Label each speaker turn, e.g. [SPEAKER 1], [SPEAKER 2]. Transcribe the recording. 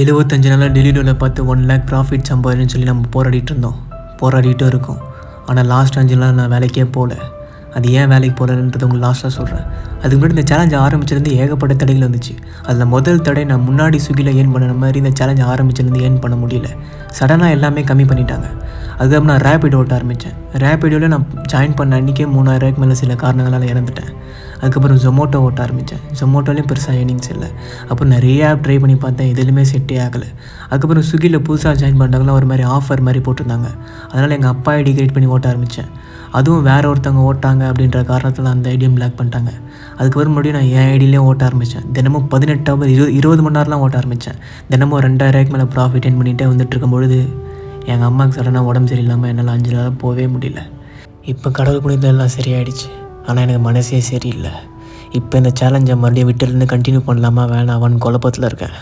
[SPEAKER 1] 75 நாளாக டெலிவரியில் பார்த்து 1 லேக் ப்ராஃபிட் சம்பாதின்னு சொல்லி நம்ம போராடிட்டு இருக்கோம். ஆனால் லாஸ்ட் 5 நாள் நான் வேலைக்கே போகல. அது ஏன் வேலைக்கு போகலன்றது உங்களுக்கு லாஸ்ட்டாக சொல்கிறேன். அதுக்கு முன்னாடி இந்த சேலஞ்ச் ஆரம்பிச்சிருந்து ஏகப்பட்ட தடைகள் வந்துச்சு. அதில் முதல் தடை நான் முன்னாடி ஸ்விக்கியில் ஏர்ன் பண்ணுற மாதிரி இந்த சேலஞ்ச் ஆரம்பிச்சிருந்து ஏர்ன் பண்ண முடியல. சடனாக எல்லாமே கம்மி பண்ணிட்டாங்க. அதுக்கப்புறம் நான் ரேபிடோ ஓட்ட ஆரம்பித்தேன். ரேபிடோவில் நான் ஜாயின் பண்ண அன்றைக்கே 3000 மேலே சில காரணங்களால் இறந்துட்டேன். அதுக்கப்புறம் ஜொமோட்டோ ஓட்ட ஆரம்பித்தேன். ஜொமோட்டோலேயும் பெருசாக ஏர்னிங்ஸ் இல்லை. அப்புறம் நிறைய ஆப் ட்ரை பண்ணி பார்த்தேன், எதுலையுமே செட்டே ஆகலை. அதுக்கப்புறம் ஸ்விக்கியில் புதுசாக ஜாயின் பண்ணுறாங்களாம் ஒரு மாதிரி ஆஃபர் மாதிரி போட்டிருந்தாங்க. அதனால் எங்கள் அப்பா ஐடி கிரியேட் பண்ணி ஓட்ட ஆரம்பித்தேன். அதுவும் வேறு ஒருத்தவங்க ஓட்டாங்க அப்படின்ற காரணத்தில் அந்த ஐடியும் பிளாக் பண்ணிட்டாங்க. அதுக்கப்புறம் மறுபடியும் நான் என் ஐடியிலே ஓட்ட ஆரம்பித்தேன். தினமும் 18 ஹவர் 20 மணி நேரம்லாம் ஓட்ட ஆரம்பித்தேன். தினமும் 2000 மேலே ப்ராஃபிட் ஏர்ன் பண்ணிகிட்டே வந்துட்டு இருக்கும்பொழுது எங்கள் அம்மாவுக்கு சடனாக உடம்பு சரியில்லாமல் என்னால் 5 நாள் போகவே முடியல. இப்போ கடவுள் புனிதம் எல்லாம் சரியாயிடுச்சு. ஆனால் எனக்கு மனசே சரியில்லை. இப்போ இந்த சேலஞ்சை மறுபடியும் விட்டுருந்து கண்டினியூ பண்ணலாமா வேணாமான்னு குழப்பத்தில் இருக்கேன்.